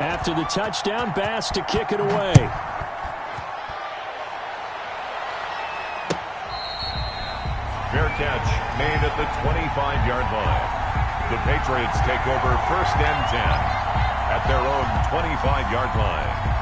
After the touchdown, Bass to kick it away. Fair catch made at the 25-yard line. The Patriots take over 1st and 10 at their own 25-yard line.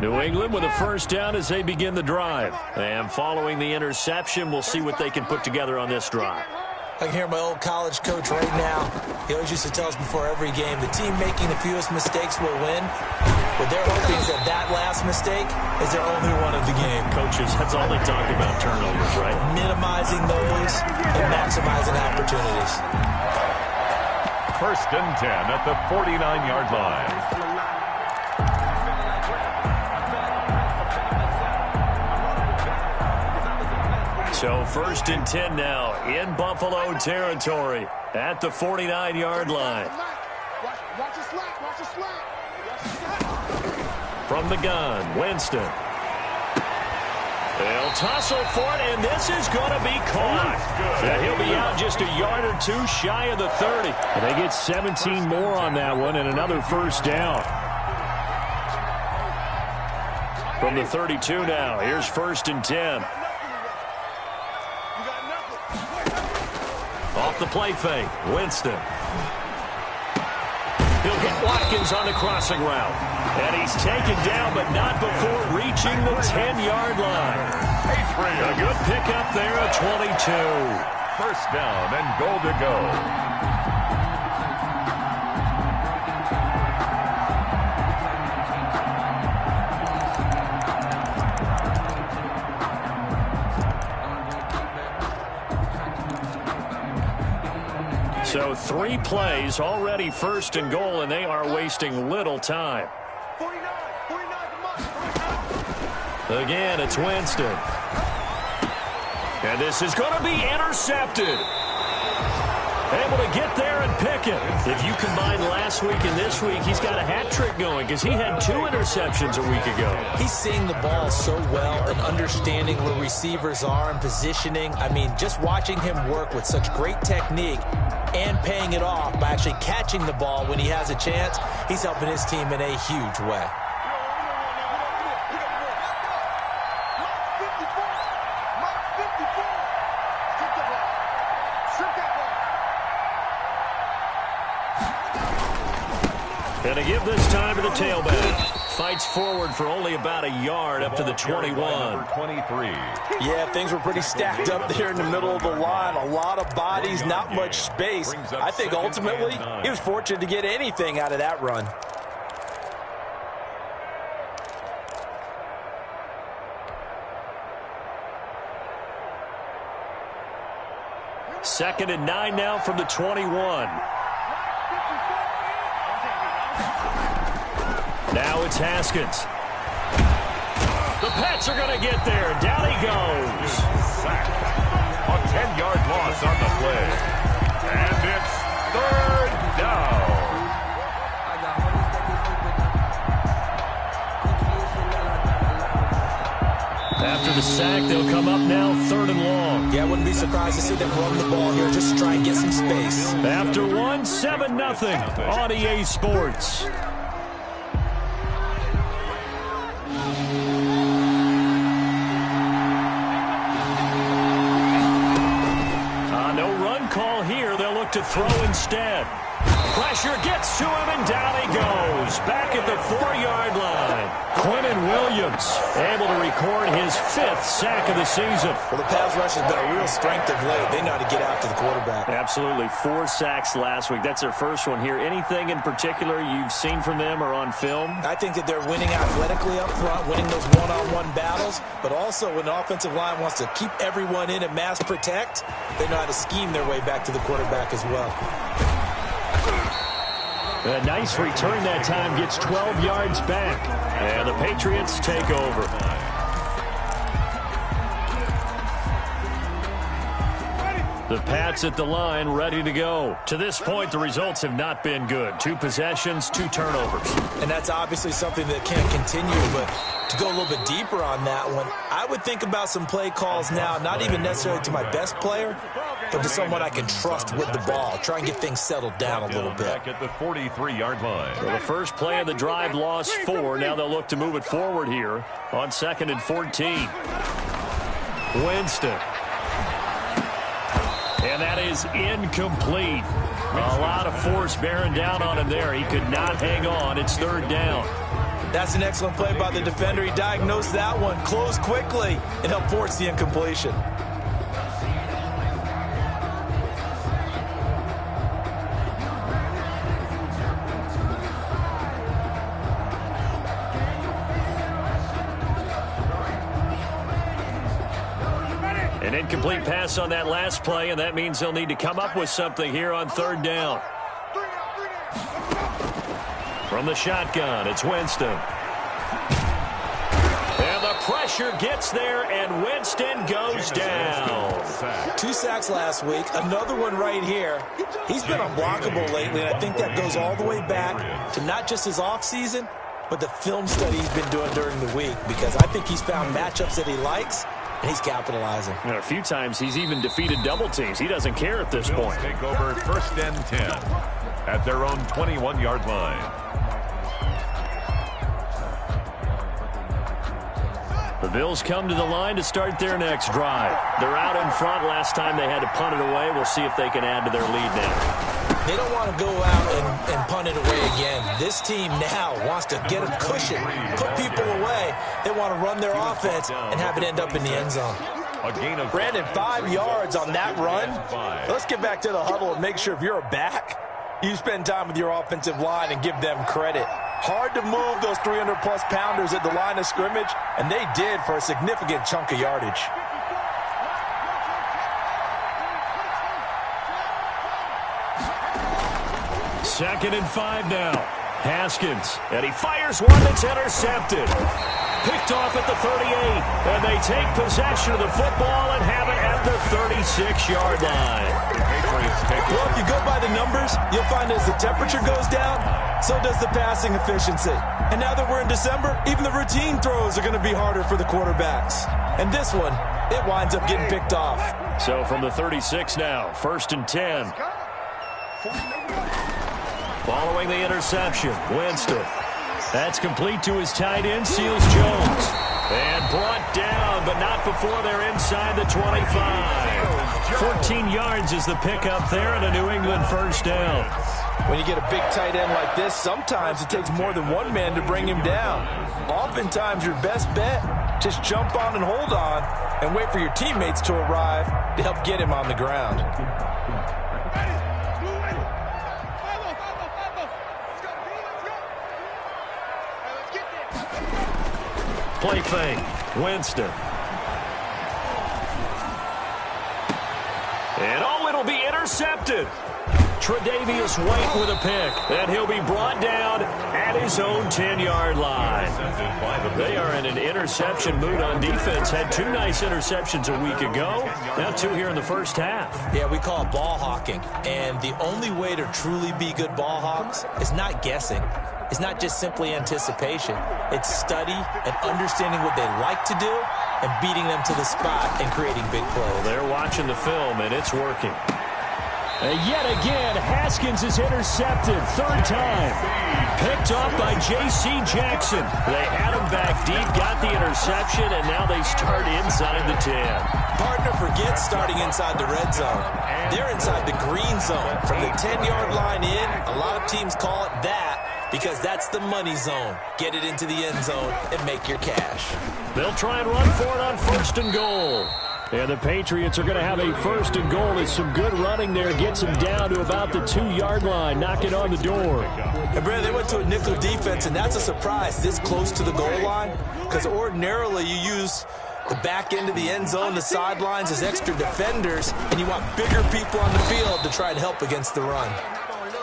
New England with a 1st down as they begin the drive. And following the interception, we'll see what they can put together on this drive. I can hear my old college coach right now. He always used to tell us before every game, the team making the fewest mistakes will win. But they're hoping that that last mistake is their only one of the game. Coaches, that's all they talk about, turnovers, right? Minimizing those and maximizing opportunities. 1st and 10 at the 49-yard line. So 1st and 10 now in Buffalo territory at the 49-yard line. From the gun, Winston. They'll tussle for it, and this is going to be caught. Yeah, he'll be out just a yard or two shy of the 30. And they get 17 more on that one and another 1st down. From the 32 now, here's 1st and 10. Off the play fake, Winston. He'll hit Watkins on the crossing route. And he's taken down, but not before reaching the 10-yard line. A good pickup there at 22. 1st down and goal to go. So 3 plays, already 1st and goal, and they are wasting little time. Again, it's Winston. And this is going to be intercepted. Able to get there and pick it. If you combine last week and this week, he's got a hat trick going because he had 2 interceptions a week ago. He's seeing the ball so well and understanding where receivers are and positioning. I mean, just watching him work with such great technique and paying it off by actually catching the ball when he has a chance, he's helping his team in a huge way. And to give this time to the tailback. Fights forward for only about a yard up to the 21. Yeah, things were pretty stacked up there in the middle of the line. A lot of bodies, not much space. I think ultimately he was fortunate to get anything out of that run. Second and 9 now from the 21. Now it's Haskins. The Pats are going to get there. Down he goes. Sacked. A 10-yard loss on the play. And it's 3rd down. After the sack, they'll come up now 3rd and long. Yeah, I wouldn't be surprised to see them run the ball here just to try and get some space. After 1, 7-0 on EA Sports. To throw instead. Pressure gets to him, and down he goes. Back at the 4-yard line. Quentin Williams able to record his 5th sack of the season. Well, the pass rush has been a real strength of late. They know how to get after the quarterback. Absolutely. 4 sacks last week. That's their first one here. Anything in particular you've seen from them or on film? I think that they're winning athletically up front, winning those one-on-one battles, but also when the offensive line wants to keep everyone in and mass protect, they know how to scheme their way back to the quarterback as well. A nice return that time, gets 12 yards back. And the Patriots take over. The Pats at the line, ready to go. To this point, the results have not been good. 2 possessions, 2 turnovers. And that's obviously something that can't continue, but to go a little bit deeper on that one, I would think about some play calls now, not even necessarily to my best player, but to someone I can trust with the ball. Try and get things settled down a little bit. Back at the 43-yard line. So the first play of the drive lost 4. Now they'll look to move it forward here on 2nd and 14. Winston. And that is incomplete. A lot of force bearing down on him there. He could not hang on. It's 3rd down. That's an excellent play by the defender. He diagnosed that one, closed quickly, and helped force the incompletion. An incomplete pass on that last play, and that means they'll need to come up with something here on 3rd down. From the shotgun, it's Winston. And the pressure gets there, and Winston goes down. 2 sacks last week, another one right here. He's been unblockable lately, and I think that goes all the way back to not just his offseason, but the film study he's been doing during the week, because I think he's found matchups that he likes, and he's capitalizing. And a few times he's even defeated double teams. He doesn't care at this point. Take over 1st and 10 at their own 21-yard line. The Bills come to the line to start their next drive. They're out in front. Last time they had to punt it away. We'll see if they can add to their lead now. They don't want to go out and punt it away again. This team now wants to get a cushion, put people away. They want to run their offense and have it end up in the end zone. A gain of Brandon, 5 yards on that run. Let's get back to the huddle and make sure if you're a back, you spend time with your offensive line and give them credit. Hard to move those 300-plus pounders at the line of scrimmage, and they did for a significant chunk of yardage. Second and 5 now. Haskins, and he fires one that's intercepted. Picked off at the 38, and they take possession of the football and have it at the 36-yard line. Well, if you go by the numbers, you'll find as the temperature goes down, so does the passing efficiency. And now that we're in December, even the routine throws are going to be harder for the quarterbacks. And this one, it winds up getting picked off. So from the 36 now, 1st and 10. Following the interception, Winston. That's complete to his tight end, Seals Jones. And brought down, but not before they're inside the 25. 14 yards is the pickup there, and a New England 1st down. When you get a big tight end like this, sometimes it takes more than one man to bring him down. Oftentimes, your best bet, just jump on and hold on and wait for your teammates to arrive to help get him on the ground. Play fake. Winston. And it'll be intercepted. Tre'Davious White with a pick. And he'll be brought down at his own 10-yard line. They are in an interception mood on defense. Had 2 nice interceptions a week ago. Now 2 here in the first half. Yeah, we call it ball hawking. And the only way to truly be good ball hawks is not guessing. It's not just simply anticipation. It's study and understanding what they like to do and beating them to the spot and creating big plays. They're watching the film, and it's working. And yet again, Haskins is intercepted. 3rd time. Picked off by J.C. Jackson. They had him back deep, got the interception, and now they start inside the 10. Partner forgets starting inside the red zone. They're inside the green zone. From the 10-yard line in, a lot of teams call it that, because that's the money zone. Get it into the end zone and make your cash. They'll try and run for it on 1st and goal. And the Patriots are going to have a 1st and goal. As some good running there gets them down to about the 2-yard line, knocking on the door. And Brandon, they went to a nickel defense, and that's a surprise this close to the goal line, because ordinarily you use the back end of the end zone, the sidelines as extra defenders, and you want bigger people on the field to try and help against the run.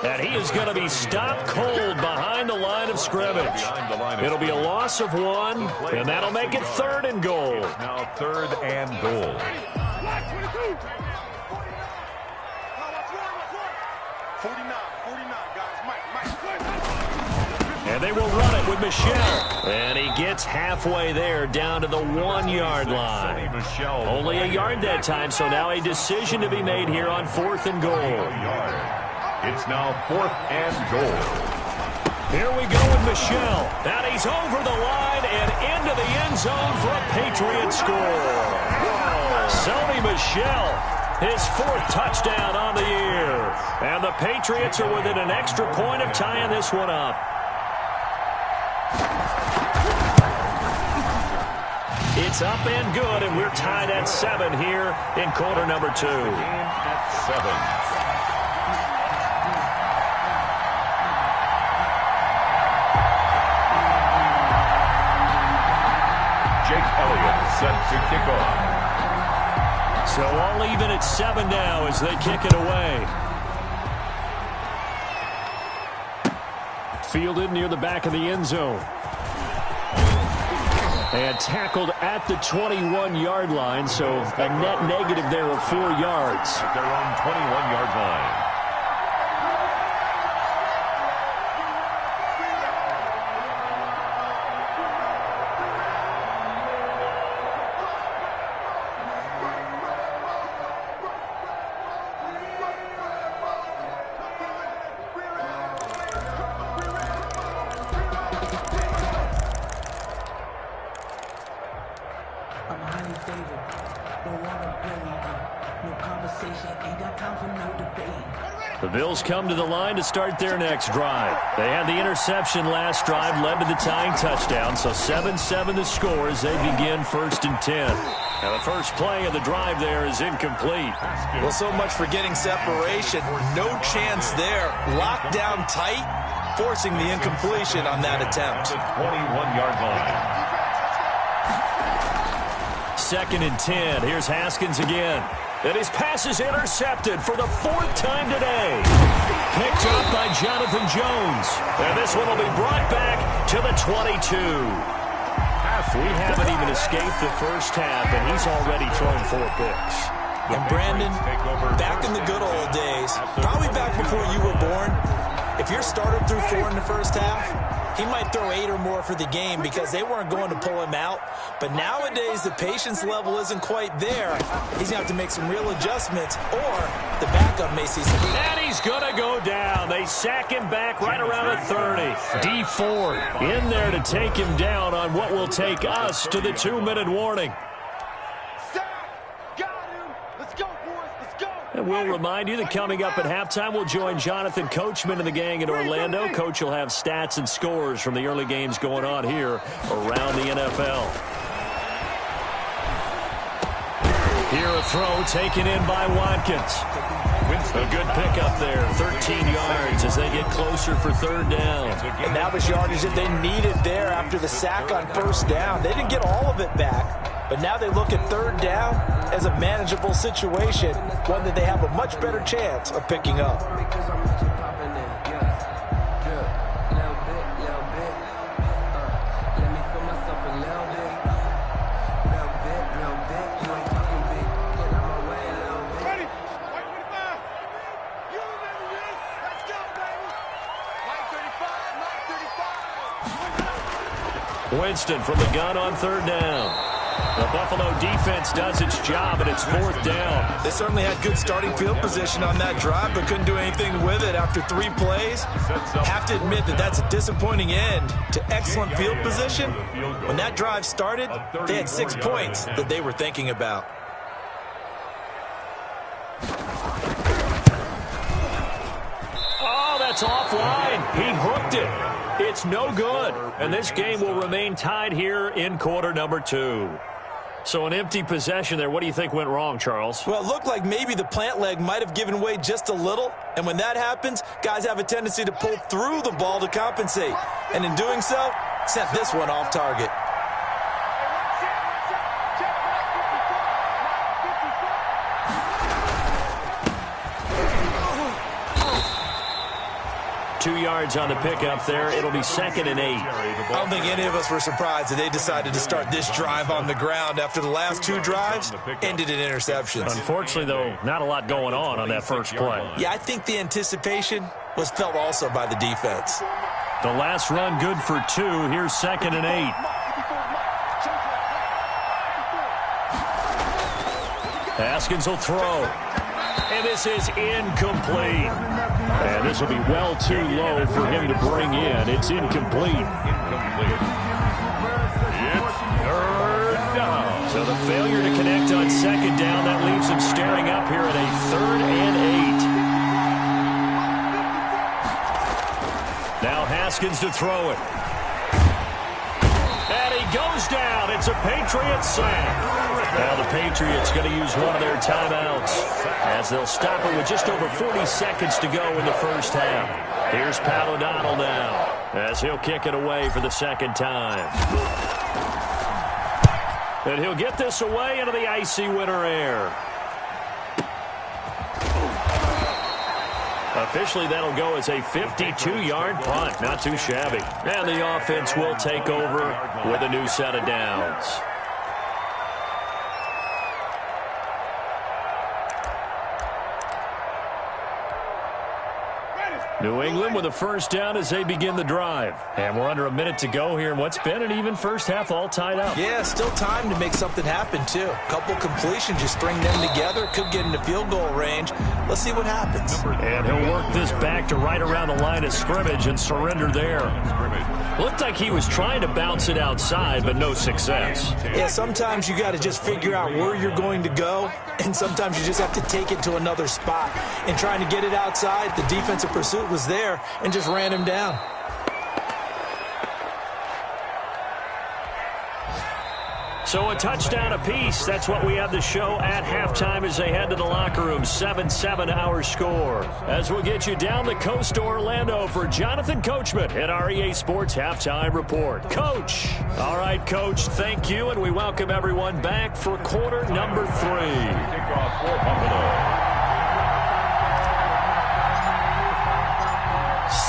And he is going to be stopped cold behind the line of scrimmage. It'll be a loss of 1, and that'll make it 3rd and goal. Now 3rd and goal. And they will run it with Michel. And he gets halfway there, down to the 1-yard line. Only a yard that time, so now a decision to be made here on 4th and goal. It's now 4th and goal. Here we go with Michel. And he's over the line and into the end zone for a Patriot score. Sony Michel, his 4th touchdown on the year. And the Patriots are within an extra point of tying this one up. It's up and good, and we're tied at 7 here in quarter number 2. Game at 7. Jake Elliott set to kick off. So all even at 7 now as they kick it away. Fielded near the back of the end zone. And tackled at the 21-yard line, so a net negative there of 4 yards. At their own 21-yard line. The Bills come to the line to start their next drive. They had the interception last drive, led to the tying touchdown, so 7-7 the score as they begin 1st and 10. Now the first play of the drive there is incomplete. Well, so much for getting separation. No chance there. Locked down tight, forcing the incompletion on that attempt. 21-yard line. 2nd and 10. Here's Haskins again. And his pass is intercepted for the 4th time today. Picked up by Jonathan Jones. And this one will be brought back to the 22. We haven't even escaped the first half, and he's already thrown 4 picks. And Brandon, back in the good old days, probably back before you were born, if your starter threw 4 in the first half, he might throw 8 or more for the game because they weren't going to pull him out. But nowadays, the patience level isn't quite there. He's going to have to make some real adjustments, or the backup may see some. And he's going to go down. They sack him back right around the 30. D Ford in there to take him down on what will take us to the 2-minute warning. And we'll remind you that coming up at halftime, we'll join Jonathan Coachman and the gang in Orlando. Coach will have stats and scores from the early games going on here around the NFL. Here a throw taken in by Watkins. A good pickup there, 13 yards as they get closer for 3rd down. And that was yardage that they needed there after the sack on 1st down. They didn't get all of it back, but now they look at 3rd down as a manageable situation, one that they have a much better chance of picking up. Winston from the gun on 3rd down. The Buffalo defense does its job, and it's 4th down. They certainly had good starting field position on that drive, but couldn't do anything with it after 3 plays. Have to admit that that's a disappointing end to excellent field position. When that drive started, they had 6 points that they were thinking about. Oh, that's offline. He hooked it. It's no good. And this game will remain tied here in quarter number 2. So an empty possession there. What do you think went wrong, Charles? Well, it looked like maybe the plant leg might have given way just a little. And when that happens, guys have a tendency to pull through the ball to compensate. And in doing so, sent this one off target. 2 yards on the pickup there. It'll be 2nd and 8. I don't think any of us were surprised that they decided to start this drive on the ground after the last 2 drives ended in interceptions. Unfortunately, though, not a lot going on that first play. Yeah, I think the anticipation was felt also by the defense. The last run good for 2. Here's 2nd and 8. Haskins will throw. And this is incomplete. And this will be well too low for him to bring in. It's incomplete. It's third down. So the failure to connect on 2nd down, that leaves him staring up here at a 3rd and 8. Now Haskins to throw it. And he goes down. It's a Patriot sack. Now the Patriots going to use one of their timeouts as they'll stop it with just over 40 seconds to go in the first half. Here's Pat O'Donnell now as he'll kick it away for the 2nd time. And he'll get this away into the icy winter air. Officially, that'll go as a 52-yard punt. Not too shabby. And the offense will take over with a new set of downs. New England with a first down as they begin the drive. And we're under a minute to go here in what's been an even first half, all tied up. Yeah, still time to make something happen, too. A couple completions, you string them together, could get into field goal range. Let's see what happens. And he'll work this back to right around the line of scrimmage and surrender there. Looked like he was trying to bounce it outside, but no success. Yeah, sometimes you got to just figure out where you're going to go, and sometimes you just have to take it to another spot. And trying to get it outside, the defensive pursuit was there and just ran him down. So a touchdown apiece. That's what we have to show at halftime as they head to the locker room. 7-7 our score. As we'll get you down the coast to Orlando for Jonathan Coachman at our EA Sports Halftime Report. Coach. All right, Coach, thank you, and we welcome everyone back for quarter number 3. Kickoff for Buffalo.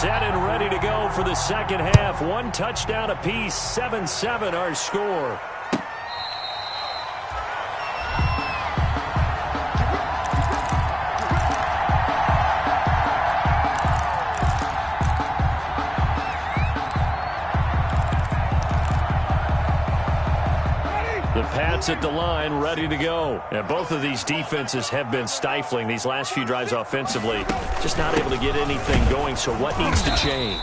Set and ready to go for the second half. 1 touchdown apiece. 7-7 our score. The Pats at the line, ready to go. And both of these defenses have been stifling these last few drives offensively. Just not able to get anything going, so what needs to change?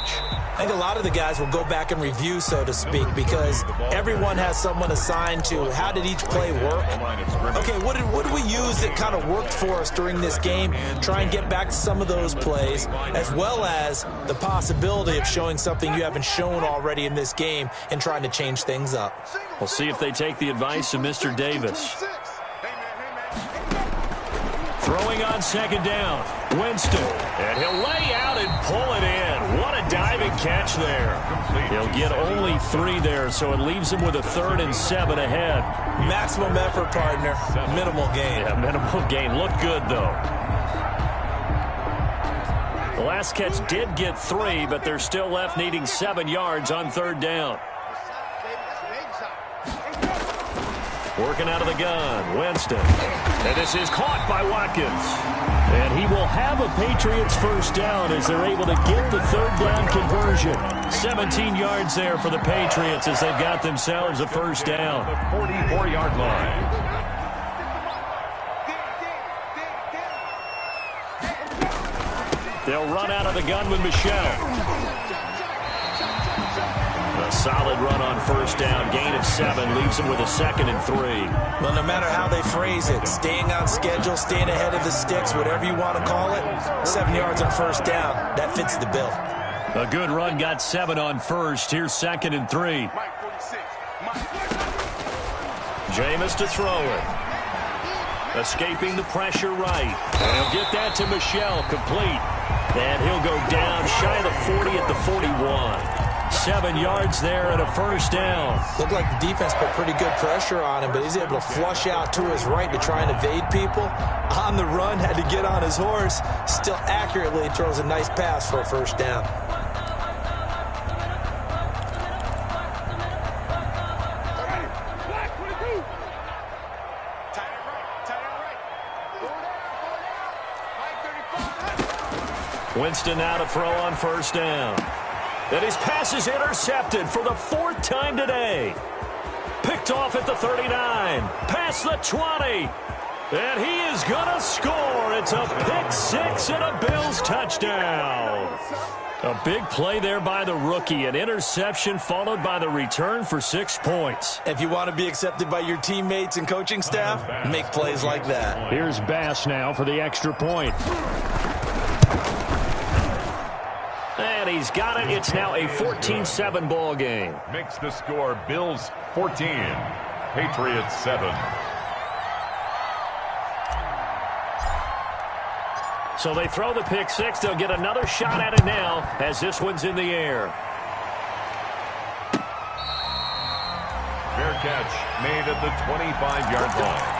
I think a lot of the guys will go back and review, so to speak, because everyone has someone assigned to how did each play work. Okay, what did we use that kind of worked for us during this game? Try and get back to some of those plays, as well as the possibility of showing something you haven't shown already in this game and trying to change things up. We'll see if they take the advice of Mr. Davis. Throwing on second down, Winston. And he'll lay out and pull it in. What a diving catch there. He'll get only 3 there, so it leaves him with a 3rd and 7 ahead. Maximum effort, partner. Minimal gain. Yeah, minimal gain. Looked good, though. The last catch did get 3, but they're still left needing 7 yards on 3rd down. Working out of the gun, Winston. And this is caught by Watkins. And he will have a Patriots first down as they're able to get the 3rd down conversion. 17 yards there for the Patriots as they've got themselves a first down. The 44-yard line. They'll run out of the gun with Michelle. A solid run on first down. Gain of 7 leaves them with a 2nd and 3. Well, no matter how they phrase it, staying on schedule, staying ahead of the sticks, whatever you want to call it, 7 yards on first down, that fits the bill. A good run got 7 on first. Here's 2nd and 3. Jameis to throw it. Escaping the pressure right. And he'll get that to Michelle, complete. And he'll go down shy of the 40 at the 41. 7 yards there and a first down. Looked like the defense put pretty good pressure on him, but he's able to flush out to his right to try and evade people. On the run, had to get on his horse. Still accurately throws a nice pass for a first down. Winston now to throw on first down. And his pass is intercepted for the 4th time today. Picked off at the 39. Past the 20. And he is going to score. It's a pick 6 and a Bills touchdown. A big play there by the rookie. An interception followed by the return for 6 points. If you want to be accepted by your teammates and coaching staff, make plays like that. Here's Bass now for the extra point. And he's got it. It's now a 14-7 ball game. Makes the score Bills 14, Patriots 7. So they throw the pick 6. They'll get another shot at it now as this one's in the air. Fair catch made at the 25-yard line.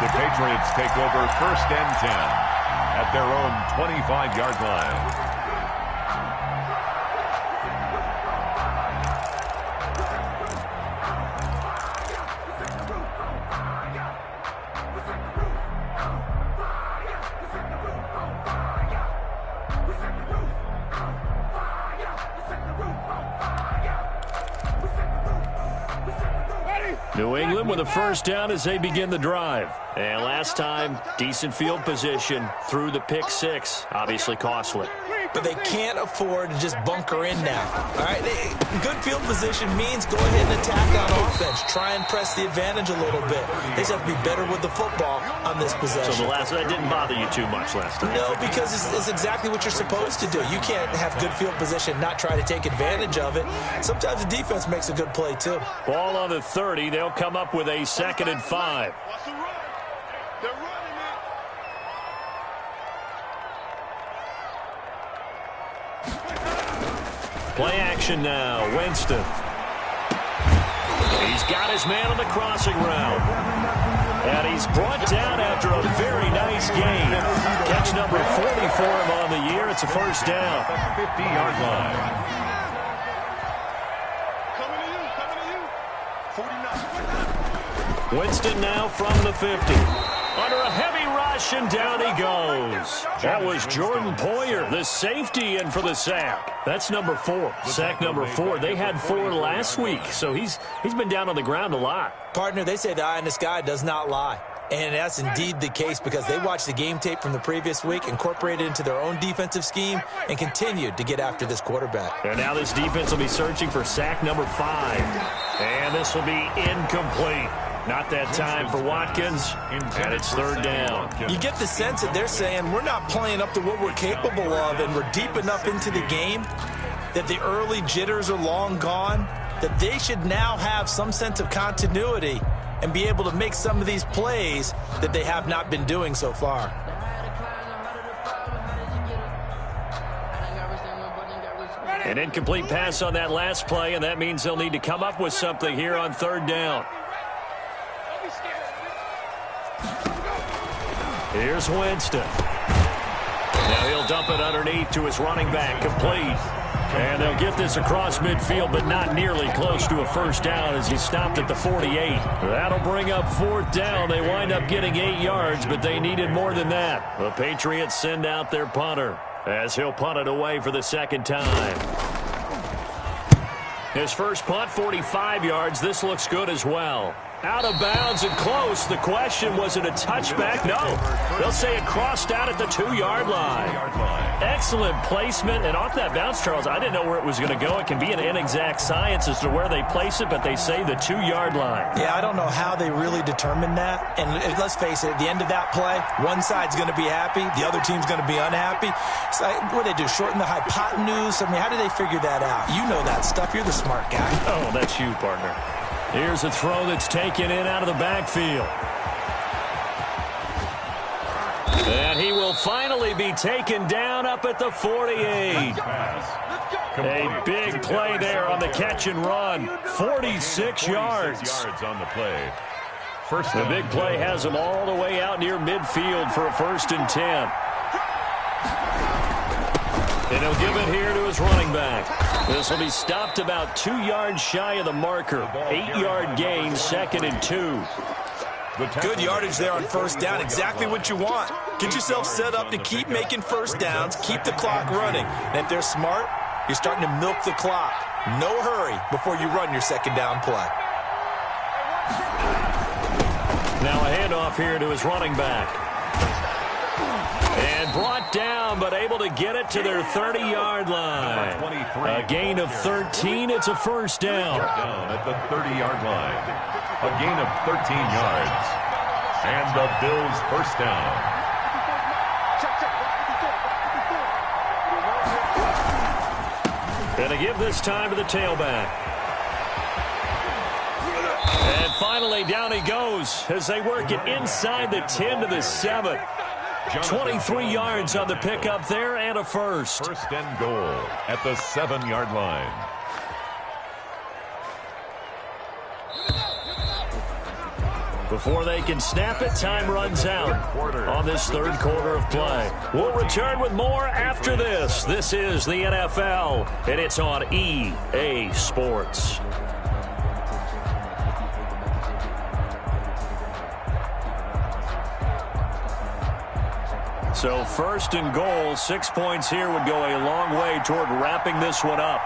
The Patriots take over 1st and 10 at their own 25-yard line. New England with a first down as they begin the drive. And last time, decent field position through the pick 6. Obviously costly. But they can't afford to just bunker in now. All right, good field position means go ahead and attack on offense. Try and press the advantage a little bit. They just have to be better with the football on this possession. So that didn't bother you too much last time? No, because it's exactly what you're supposed to do. You can't have good field position, not try to take advantage of it. Sometimes the defense makes a good play, too. Ball on the 30. They'll come up with a 2nd and 5. Play action now. Winston. He's got his man on the crossing route. And he's brought down after a very nice game. Catch number 40 for him on the year. It's a first down. 50-yard line. Winston now from the 50. Under a heavy rush, and down he goes. That was Jordan Poyer, the safety, in for the sack. That's number 4. Sack number 4. They had 4 last week, so he's been down on the ground a lot. Partner, they say the eye in the sky does not lie. And that's indeed the case because they watched the game tape from the previous week, incorporated it into their own defensive scheme, and continued to get after this quarterback. And now this defense will be searching for sack number 5. And this will be incomplete. Not that time for Watkins, and it's 3rd down. You get the sense that they're saying we're not playing up to what we're capable of, and we're deep enough into the game that the early jitters are long gone, that they should now have some sense of continuity and be able to make some of these plays that they have not been doing so far. An incomplete pass on that last play, and that means they'll need to come up with something here on 3rd down. Here's Winston. Now he'll dump it underneath to his running back, complete. And they'll get this across midfield, but not nearly close to a first down as he stopped at the 48. That'll bring up 4th down. They wind up getting 8 yards, but they needed more than that. The Patriots send out their punter as he'll punt it away for the 2nd time. His first punt, 45 yards. This looks good as well. Out of bounds and close. The question, was it a touchback? No. They'll say it crossed out at the 2-yard line. Excellent placement. And off that bounce, Charles, I didn't know where it was going to go. It can be an inexact science as to where they place it, but they say the 2-yard line. Yeah, I don't know how they really determined that. And let's face it, at the end of that play, one side's going to be happy, the other team's going to be unhappy. So what do they do, shorten the hypotenuse? I mean, how do they figure that out? You know that stuff. You're the smart guy. Oh, that's you, partner. Here's a throw that's taken in out of the backfield. And he will finally be taken down up at the 48. A big play there on the catch and run. 46 yards. 46 yards on the play. First the big play has him all the way out near midfield for a 1st and 10. And he'll give it here to his running back. This will be stopped about 2 yards shy of the marker. 8-yard gain, 2nd and 2. Good yardage there on 1st down. Exactly what you want. Get yourself set up to keep making 1st downs, keep the clock running. And if they're smart, you're starting to milk the clock. No hurry before you run your 2nd down play. Now a handoff here to his running back. And brought down, but able to get it to their 30-yard line. A gain of 13. It's a 1st down. Down at the 30-yard line. A gain of 13 yards. And the Bills' 1st down. Going to give this time to the tailback. And finally, down he goes as they work it inside the 10 to the 7. 23 yards on the pickup there and a 1st. 1st and goal at the 7-yard line. Before they can snap it, time runs out on this 3rd quarter of play. We'll return with more after this. This is the NFL, and it's on EA Sports. So 1st and goal, 6 points here would go a long way toward wrapping this one up.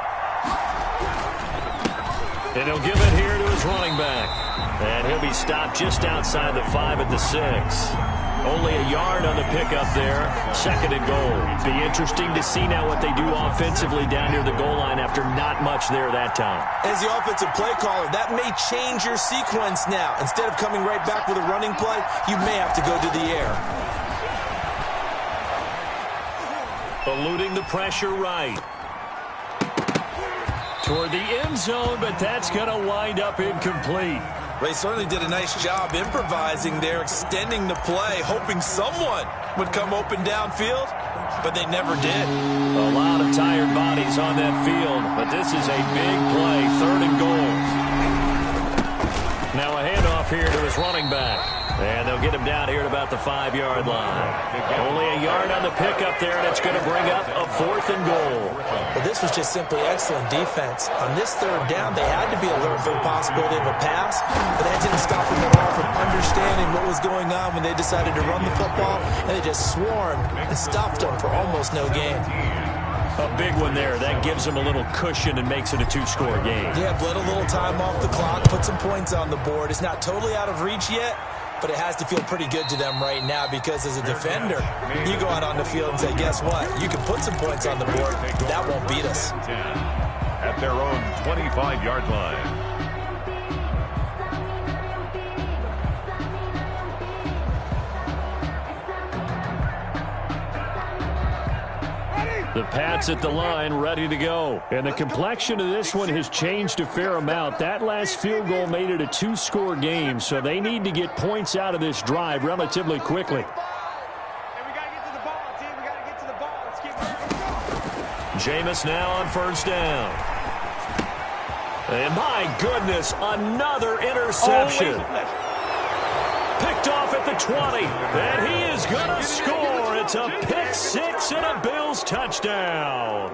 And he'll give it here to his running back. And he'll be stopped just outside the 5 at the 6. Only a yard on the pickup there. 2nd and goal. Be interesting to see now what they do offensively down near the goal line after not much there that time. As the offensive play caller, that may change your sequence now. Instead of coming right back with a running play, you may have to go to the air. Eluding the pressure right. Toward the end zone, but that's going to wind up incomplete. They certainly did a nice job improvising there, extending the play, hoping someone would come open downfield, but they never did. A lot of tired bodies on that field, but this is a big play, 3rd and goal. Now a handoff here to his running back. And they'll get him down here at about the 5-yard line. Only a yard on the pickup there, and it's going to bring up a 4th and goal. Well, this was just simply excellent defense. On this 3rd down, they had to be alert for the possibility of a pass, but that didn't stop them at all from understanding what was going on when they decided to run the football, and they just swarmed and stuffed them for almost no gain. A big one there. That gives them a little cushion and makes it a 2-score game. Yeah, bled a little time off the clock, put some points on the board. It's not totally out of reach yet, but it has to feel pretty good to them right now because as a defender, you go out on the field and say, guess what? You can put some points on the board. That won't beat us. At their own 25-yard line. The Pats at the line, ready to go. And the complexion of this one has changed a fair amount. That last field goal made it a 2-score game, so they need to get points out of this drive relatively quickly. Jameis now on 1st down. And my goodness, another interception. Picked off at the 20, and he is going to score. It's a pick 6 and a Bills touchdown.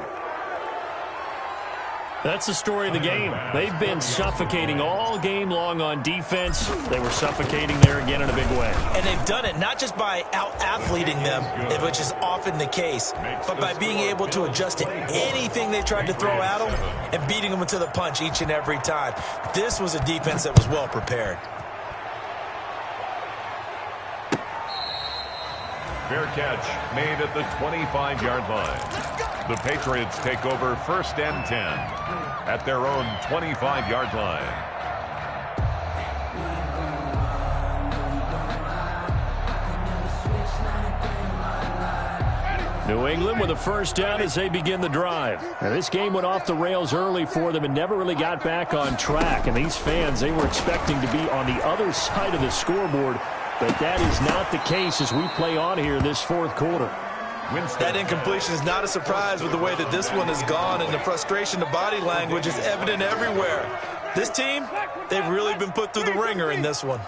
That's the story of the game. They've been suffocating all game long on defense. They were suffocating there again in a big way. And they've done it not just by out-athleting them, which is often the case, but by being able to adjust to anything they tried to throw at them and beating them to the punch each and every time. This was a defense that was well prepared. Fair catch made at the 25-yard line. The Patriots take over 1st and 10 at their own 25-yard line. New England with a 1st down as they begin the drive. Now, this game went off the rails early for them and never really got back on track. And these fans, they were expecting to be on the other side of the scoreboard. But that is not the case as we play on here this 4th quarter. That incompletion is not a surprise with the way that this one has gone, and the frustration, the body language is evident everywhere. This team, they've really been put through the ringer in this one.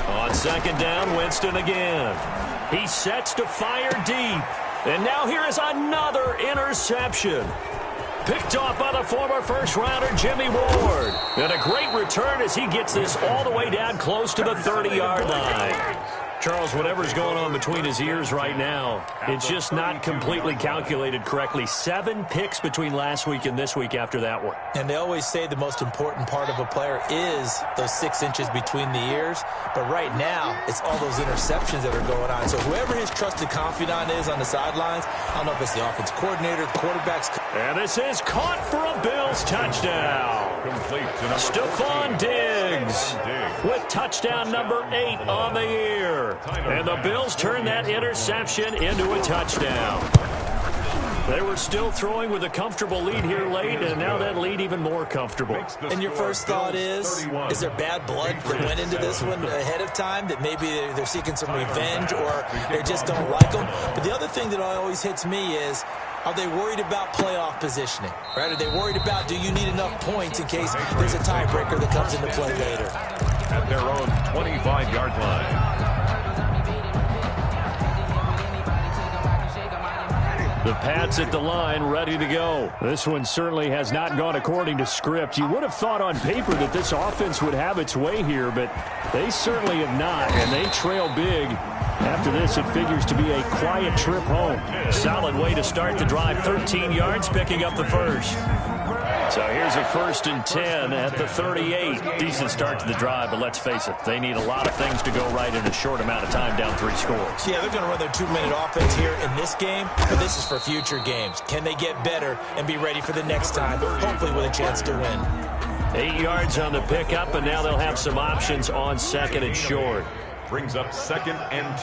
On second down, Winston again. He sets to fire deep. And now here is another interception. Picked off by the former first-rounder Jimmy Ward. And a great return as he gets this all the way down close to the 30-yard line. Charles, whatever's going on between his ears right now, it's just not completely calculated correctly. 7 picks between last week and this week after that one. And they always say the most important part of a player is those 6 inches between the ears. But right now, it's all those interceptions that are going on. So whoever his trusted confidant is on the sidelines, I don't know if it's the offense coordinator, quarterbacks. And this is caught for a Bills touchdown. Stephon Diggs with touchdown number 8 on the year. And the Bills turn that interception into a touchdown. They were still throwing with a comfortable lead here late, and now that lead even more comfortable. And your first thought is there bad blood that went into this one ahead of time, that maybe they're seeking some revenge or they just don't like them? But the other thing that always hits me is, are they worried about playoff positioning? Right? Are they worried about, do you need enough points in case there's a tiebreaker that comes into play later? At their own 25-yard line. The Pats at the line, ready to go. This one certainly has not gone according to script. You would have thought on paper that this offense would have its way here, but they certainly have not, and they trail big. After this, it figures to be a quiet trip home. Solid way to start the drive. 13 yards, picking up the first. So here's a 1st and 10 at the 38. Decent start to the drive, but let's face it, they need a lot of things to go right in a short amount of time, down 3 scores. Yeah, they're going to run their 2-minute offense here in this game, but this is for future games. Can they get better and be ready for the next time, hopefully with a chance to win? 8 yards on the pickup, and now they'll have some options on 2nd and short. Brings up 2nd and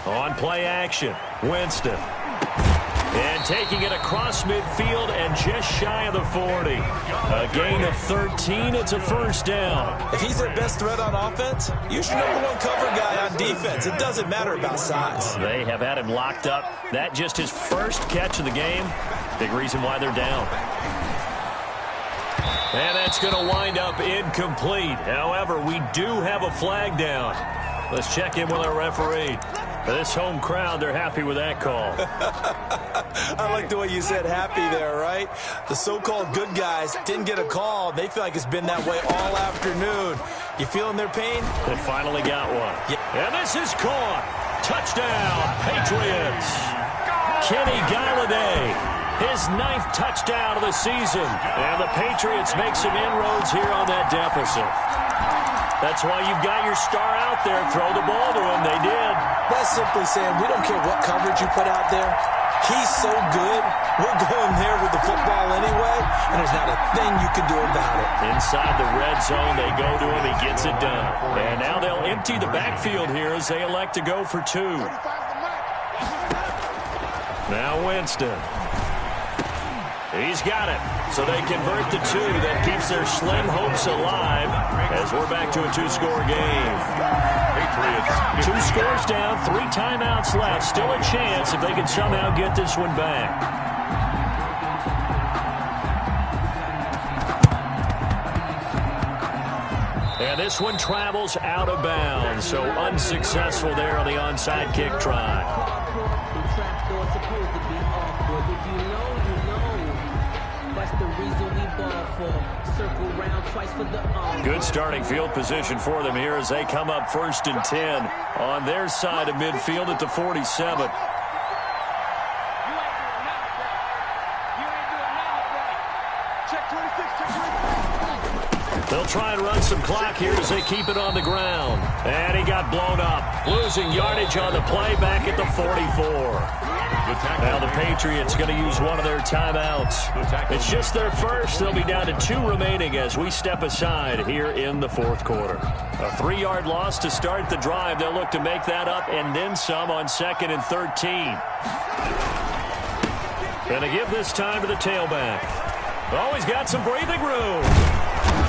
2. On play action, Winston. And taking it across midfield and just shy of the 40. A gain of 13. It's a 1st down. If he's their best threat on offense, use your #1 cover guy on defense. It doesn't matter about size. They have had him locked up. That just his first catch of the game. Big reason why they're down. And that's going to wind up incomplete. However, we do have a flag down. Let's check in with our referee. This home crowd, they're happy with that call. I like the way you said happy there, right? The so-called good guys didn't get a call. They feel like it's been that way all afternoon. You feeling their pain? They finally got one. Yeah. And this is caught. Touchdown, Patriots. Kenny Galladay, his 9th touchdown of the season. And the Patriots make some inroads here on that deficit. That's why you've got your star out there. Throw the ball to him. They did. That's simply saying we don't care what coverage you put out there. He's so good. We're going there with the football anyway, and there's not a thing you can do about it. Inside the red zone, they go to him. He gets it done. And now they'll empty the backfield here as they elect to go for 2. Now Winston. He's got it. So they convert the 2. That keeps their slim hopes alive as we're back to a 2-score game. Patriots 2 scores down, 3 timeouts left. Still a chance if they can somehow get this one back. And this one travels out of bounds. So unsuccessful there on the onside kick try. Good starting field position for them here as they come up 1st and 10 on their side of midfield at the 47. They'll try and run some clock here as they keep it on the ground. And he got blown up. Losing yardage on the play back at the 44. Now the Patriots going to use one of their timeouts. It's just their first. They'll be down to 2 remaining as we step aside here in the 4th quarter. A 3-yard loss to start the drive. They'll look to make that up and then some on 2nd and 13. Going to give this time to the tailback. Always got some breathing room.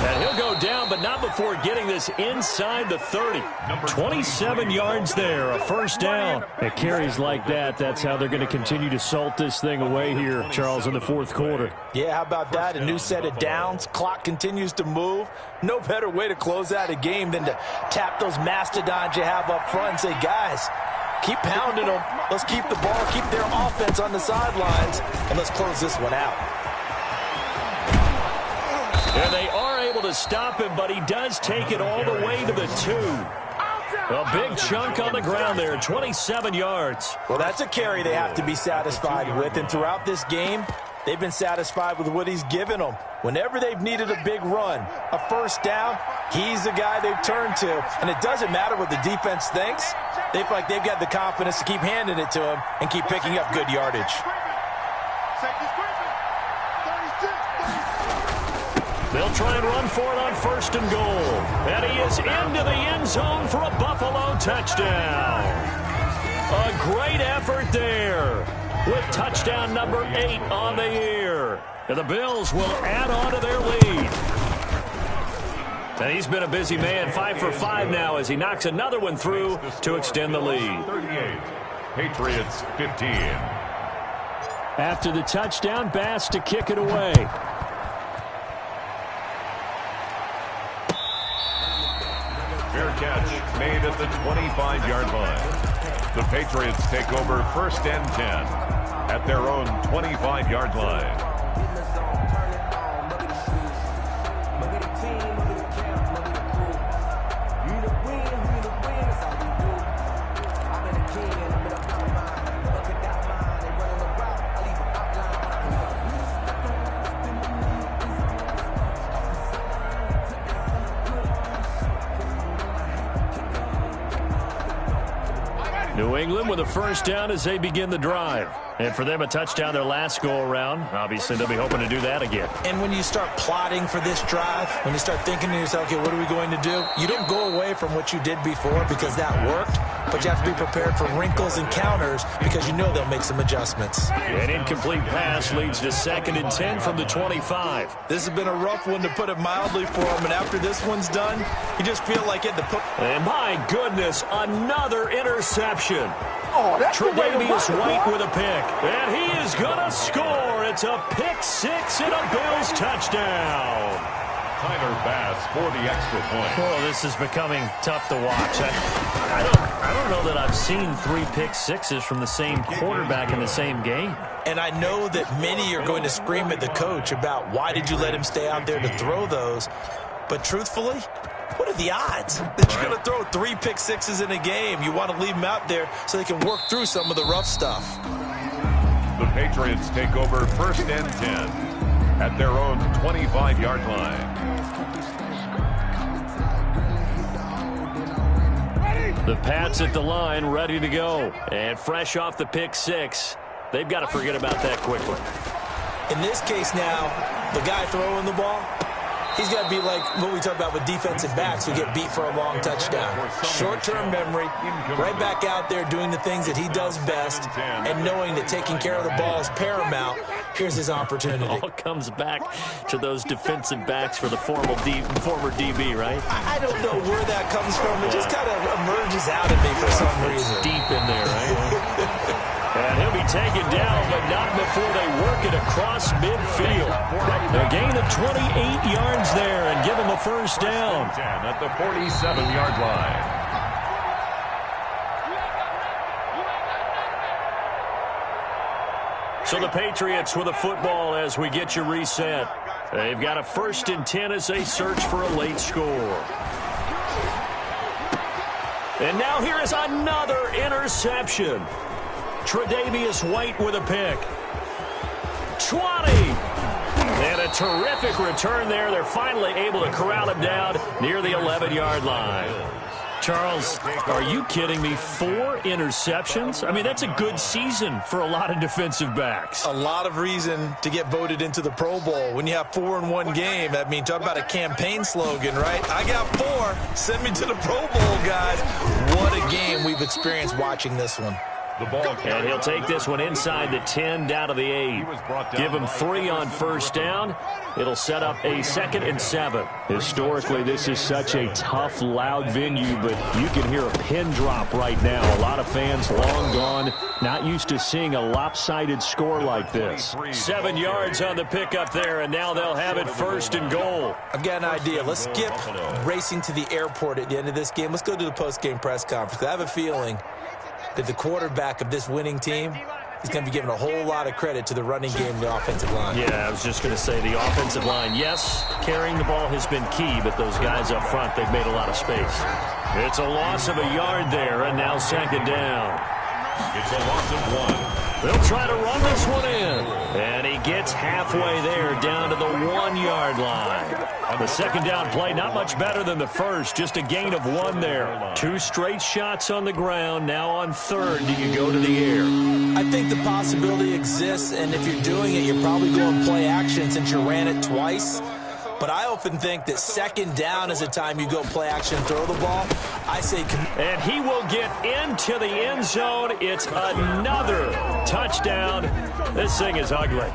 And he'll go down, but not before getting this inside the 30. 27 yards there, a first down. At carries like that, that's how they're going to continue to salt this thing away here, Charles, in the fourth quarter. Yeah, how about that? A new set of downs. Clock continues to move. No better way to close out a game than to tap those mastodons you have up front and say, guys, keep pounding them. Let's keep the ball, keep their offense on the sidelines, and let's close this one out. And they are able to stop him, but he does take it all the way to the 2. A big chunk on the ground there, 27 yards. Well, that's a carry they have to be satisfied with, and throughout this game, they've been satisfied with what he's given them. Whenever they've needed a big run, a first down, he's the guy they've turned to. And it doesn't matter what the defense thinks. They feel like they've got the confidence to keep handing it to him and keep picking up good yardage. They'll try and run for it on first and goal. And he is into the end zone for a Buffalo touchdown. A great effort there with touchdown number 8 on the year. And the Bills will add on to their lead. And he's been a busy man, 5 for 5 now as he knocks another one through to extend the lead. 38, Patriots 15. After the touchdown, Bass to kick it away. Fair catch made at the 25-yard line. The Patriots take over first and 10 at their own 25-yard line. New England with a first down as they begin the drive. And for them, a touchdown their last go-around. Obviously, they'll be hoping to do that again. And when you start plotting for this drive, when you start thinking to yourself, okay, what are we going to do? You don't go away from what you did before because that worked, but you have to be prepared for wrinkles and counters because you know they'll make some adjustments. An incomplete pass leads to 2nd and 10 from the 25. This has been a rough one to put it mildly for him, and after this one's done, you just feel like it to put... And my goodness, another interception. Oh, that's Tre'Davious White with a pick. And he is going to score. It's a pick 6 and a Bills touchdown. Tyler Bass for the extra point. Oh, this is becoming tough to watch. I don't know that I've seen 3 pick 6s from the same quarterback in the same game. And I know that many are going to scream at the coach about why did you let him stay out there to throw those. But truthfully, what are the odds that you're going to throw 3 pick 6s in a game? You want to leave them out there so they can work through some of the rough stuff. The Patriots take over first and 10 at their own 25-yard line. The Pats at the line, ready to go. And fresh off the pick 6, they've got to forget about that quickly. In this case now, the guy throwing the ball, he's got to be like what we talk about with defensive backs who get beat for a long touchdown. Short-term memory, right back out there doing the things that he does best, and knowing that taking care of the ball is paramount. Here's his opportunity. It all comes back to those defensive backs for the former DB, right? I don't know where that comes from. It just kind of emerges out of me for some reason. Deep in there, right? And he'll be taken down, but not before they work it across midfield. A gain of 28 yards there and give him a first down. At the 47-yard line. So the Patriots with a football as we get you reset. They've got a 1st and 10 as they search for a late score. And now here is another interception. Tre'Davious White with a pick. 20. And a terrific return there. They're finally able to corral him down near the 11-yard line. Charles, are you kidding me? 4 interceptions? I mean, that's a good season for a lot of defensive backs. A lot of reason to get voted into the Pro Bowl. When you have 4 in one game, I mean, talk about a campaign slogan, right? I got 4. Send me to the Pro Bowl, guys. What a game we've experienced watching this one. The ball And he'll take this one inside the 10 down to the 8. Give him 3 on first down. It'll set up a 2nd and 7. Historically, this is such a tough, loud venue, but you can hear a pin drop right now. A lot of fans long gone, not used to seeing a lopsided score like this. 7 yards on the pickup there, and now they'll have it 1st and goal. I've got an idea. Let's skip racing to the airport at the end of this game. Let's go to the post-game press conference. I have a feeling that the quarterback of this winning team is going to be given a whole lot of credit to the running game and the offensive line. Yeah, I was just going to say the offensive line, yes, carrying the ball has been key, but those guys up front, they've made a lot of space. It's a loss of a yard there, and now 2nd down. It's a loss of 1. They'll try to run this one in. And he gets halfway there down to the 1-yard line. The 2nd down play, not much better than the first, just a gain of 1 there. 2 straight shots on the ground. Now on 3rd, do you go to the air? I think the possibility exists, and if you're doing it, you're probably going play action since you ran it twice. But I often think that 2nd down is a time you go play action and throw the ball. I say... And he will get into the end zone. It's another touchdown. This thing is ugly.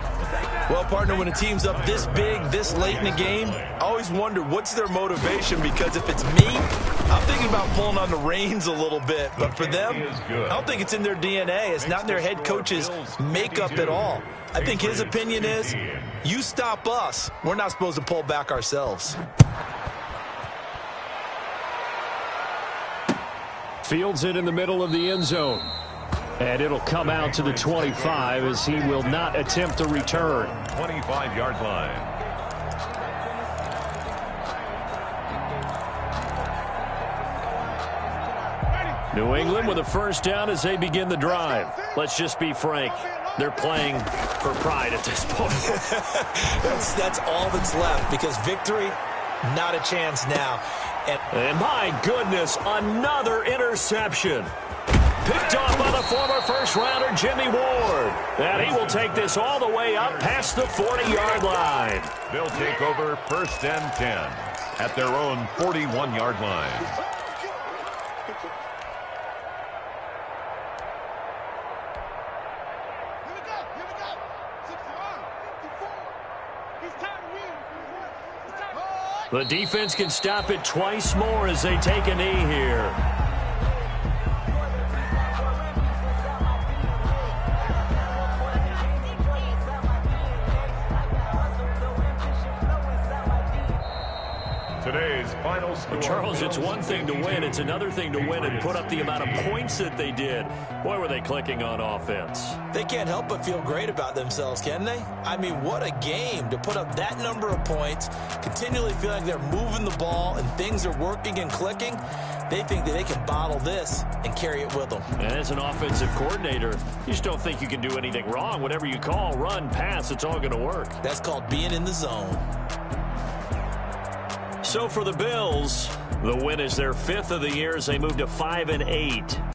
Well, partner, when a team's up this big, this late in the game, I always wonder what's their motivation, because if it's me, I'm thinking about pulling on the reins a little bit. But for them, I don't think it's in their DNA. It's not in their head coach's makeup at all. I think his opinion is, you stop us, we're not supposed to pull back ourselves. Fields it in the middle of the end zone. And it'll come out to the 25 as he will not attempt to return. 25-yard line. New England with a 1st down as they begin the drive. Let's just be frank. They're playing for pride at this point. That's all that's left, because victory, not a chance now. And my goodness, another interception. Picked off by the former first-rounder Jimmy Ward. And he will take this all the way up past the 40-yard line. They'll take over 1st and 10 at their own 41-yard line. The defense can stop it twice more as they take a knee here. Today's final score. Charles, it's one thing to win. It's another thing to win and put up the amount of points that they did. Boy, were they clicking on offense. They can't help but feel great about themselves, can they? I mean, what a game to put up that number of points, continually feel like they're moving the ball and things are working and clicking. They think that they can bottle this and carry it with them. And as an offensive coordinator, you just don't think you can do anything wrong. Whatever you call, run, pass, it's all going to work. That's called being in the zone. So for the Bills, the win is their 5th of the year as they move to 5-8.